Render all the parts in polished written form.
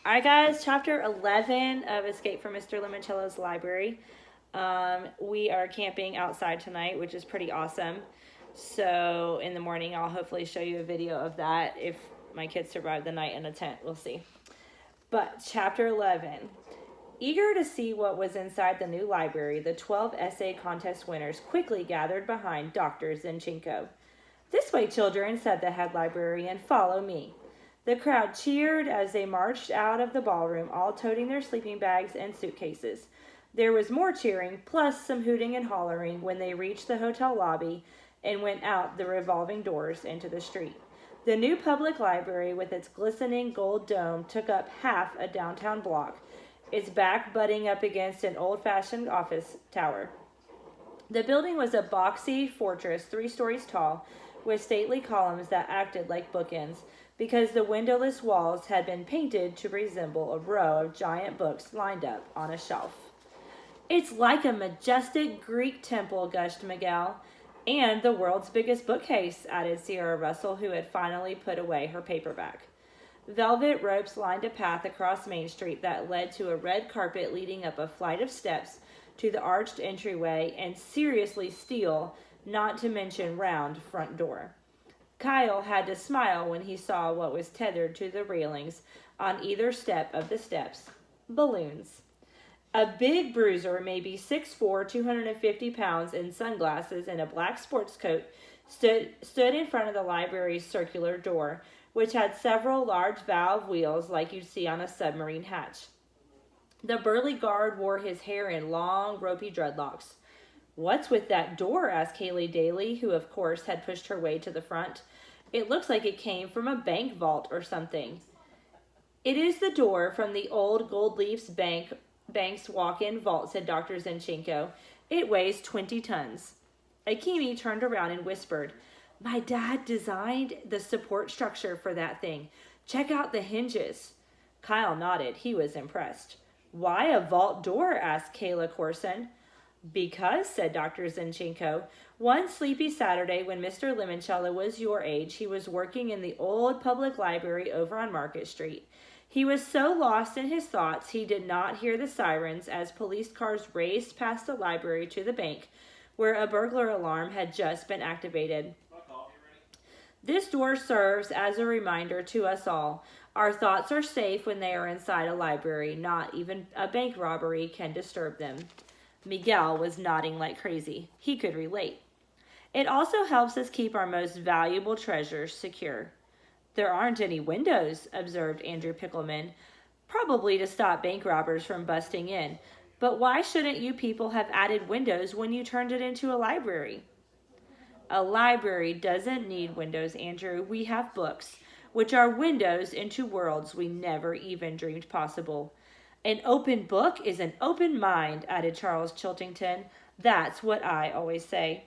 All right, guys, chapter 11 of Escape from Mr. Limoncello's Library. We are camping outside tonight, which is pretty awesome. So, in the morning, I'll hopefully show you a video of that. If my kids survive the night in a tent, we'll see. But, chapter 11. Eager to see what was inside the new library, the 12 essay contest winners quickly gathered behind Dr. Zinchenko. "This way, children," said the head librarian. "Follow me." The crowd cheered as they marched out of the ballroom, all toting their sleeping bags and suitcases. There was more cheering, plus some hooting and hollering when they reached the hotel lobby and went out the revolving doors into the street. The new public library with its glistening gold dome took up half a downtown block, its back butting up against an old-fashioned office tower. The building was a boxy fortress 3 stories tall, with stately columns that acted like bookends, because the windowless walls had been painted to resemble a row of giant books lined up on a shelf. "It's like a majestic Greek temple," gushed Miguel. "And the world's biggest bookcase," added Sierra Russell, who had finally put away her paperback. Velvet ropes lined a path across Main Street that led to a red carpet leading up a flight of steps to the arched entryway and seriously steel, not to mention round, front door. Kyle had to smile when he saw what was tethered to the railings on either step of the steps. Balloons. A big bruiser, maybe 6'4", 250 pounds, in sunglasses and a black sports coat, stood in front of the library's circular door, which had several large valve wheels like you'd see on a submarine hatch. The burly guard wore his hair in long, ropey dreadlocks. "What's with that door?" asked Haley Daly, who of course had pushed her way to the front. "It looks like it came from a bank vault or something." "It is the door from the old Goldleaf's bank's walk-in vault," said Dr. Zinchenko. "It weighs 20 tons. Akimi turned around and whispered, "My dad designed the support structure for that thing. Check out the hinges." Kyle nodded. He was impressed. "Why a vault door?" asked Kayla Corson. "Because," said Dr. Zinchenko, "one sleepy Saturday when Mr. Lemoncello was your age, he was working in the old public library over on Market Street. He was so lost in his thoughts he did not hear the sirens as police cars raced past the library to the bank, where a burglar alarm had just been activated. This door serves as a reminder to us all. Our thoughts are safe when they are inside a library. Not even a bank robbery can disturb them." Miguel was nodding like crazy. He could relate. "It also helps us keep our most valuable treasures secure." "There aren't any windows," observed Andrew Pickleman. "Probably to stop bank robbers from busting in. But why shouldn't you people have added windows when you turned it into a library?" "A library doesn't need windows, Andrew. We have books, which are windows into worlds we never even dreamed possible." "An open book is an open mind," added Charles Chiltington. "That's what I always say."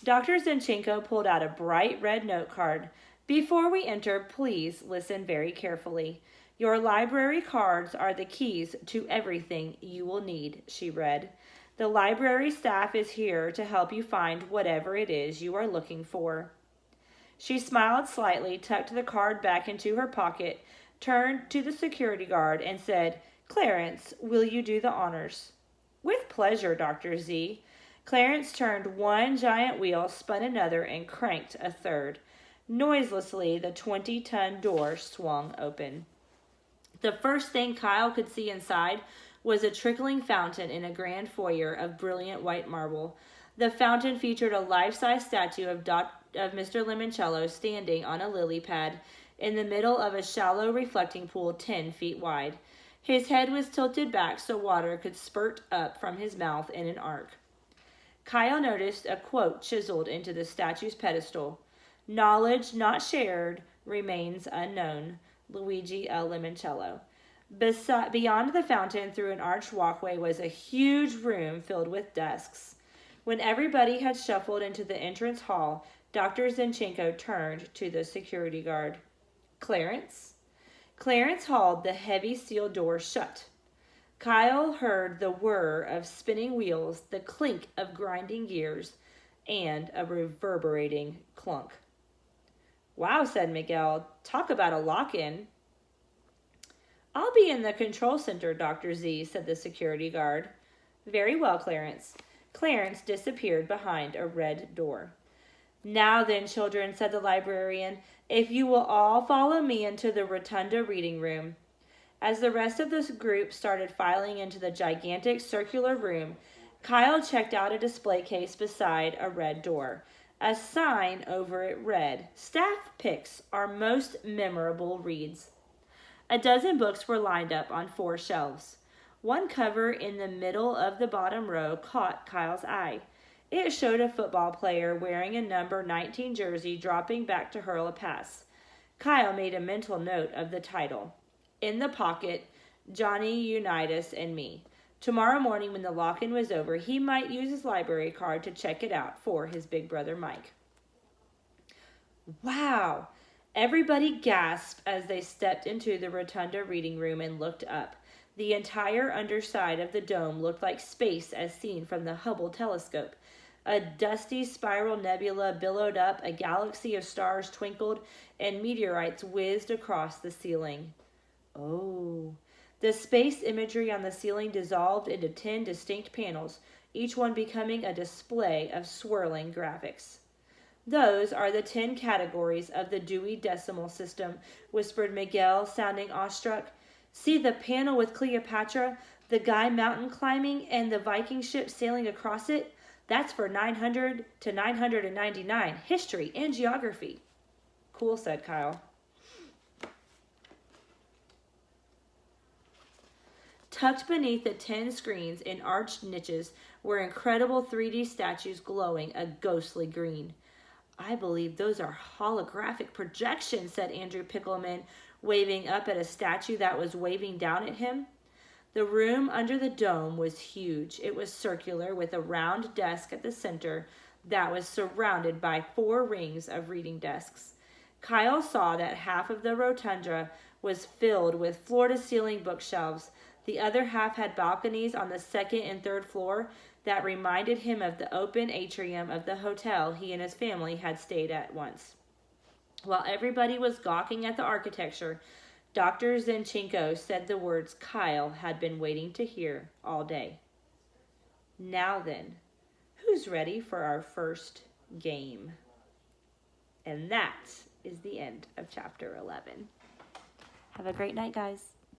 Dr. Zinchenko pulled out a bright red note card. "Before we enter, please listen very carefully. Your library cards are the keys to everything you will need," she read. "The library staff is here to help you find whatever it is you are looking for." She smiled slightly, tucked the card back into her pocket, turned to the security guard, and said, "Clarence, will you do the honors?" "With pleasure, Dr. Z." Clarence turned one giant wheel, spun another, and cranked a third. Noiselessly, the 20-ton door swung open. The first thing Kyle could see inside was a trickling fountain in a grand foyer of brilliant white marble. The fountain featured a life-size statue of Mr. Limoncello standing on a lily pad in the middle of a shallow reflecting pool 10 feet wide. His head was tilted back so water could spurt up from his mouth in an arc. Kyle noticed a quote chiseled into the statue's pedestal: "Knowledge not shared remains unknown. Luigi L. Lemoncello." Beyond the fountain, through an arched walkway, was a huge room filled with desks. When everybody had shuffled into the entrance hall, Dr. Zinchenko turned to the security guard. "Clarence?" Clarence hauled the heavy steel door shut. Kyle heard the whir of spinning wheels, the clink of grinding gears, and a reverberating clunk. "Wow," said Miguel. "Talk about a lock-in." I'll be in the control center, Dr. Z, said the security guard. Very well, Clarence. Clarence disappeared behind a red door. Now then, children, said the librarian, if you will all follow me into the rotunda reading room. As the rest of the group started filing into the gigantic circular room, Kyle checked out a display case beside a red door. A sign over it read, Staff Picks, Our Most Memorable Reads. A dozen books were lined up on 4 shelves. One cover in the middle of the bottom row caught Kyle's eye. It showed a football player wearing a number 19 jersey dropping back to hurl a pass. Kyle made a mental note of the title. In the pocket, Johnny Unitas and me. Tomorrow morning when the lock-in was over, he might use his library card to check it out for his big brother Mike. Wow! Everybody gasped as they stepped into the rotunda reading room and looked up. The entire underside of the dome looked like space as seen from the Hubble telescope. A dusty spiral nebula billowed up, a galaxy of stars twinkled, and meteorites whizzed across the ceiling. Oh. The space imagery on the ceiling dissolved into 10 distinct panels, each one becoming a display of swirling graphics. Those are the 10 categories of the Dewey Decimal System, whispered Miguel, sounding awestruck. See the panel with Cleopatra, the guy mountain climbing, and the Viking ship sailing across it? That's for 900 to 999, history and geography. Cool, said Kyle. Tucked beneath the 10 screens in arched niches were incredible 3D statues glowing a ghostly green. I believe those are holographic projections, said Andrew Pickleman, waving up at a statue that was waving down at him. The room under the dome was huge. It was circular with a round desk at the center that was surrounded by 4 rings of reading desks. Kyle saw that half of the rotunda was filled with floor-to-ceiling bookshelves. The other half had balconies on the 2nd and 3rd floor that reminded him of the open atrium of the hotel he and his family had stayed at once. While everybody was gawking at the architecture, Dr. Zinchenko said the words Kyle had been waiting to hear all day. Now then, who's ready for our first game? And that is the end of chapter 11. Have a great night, guys.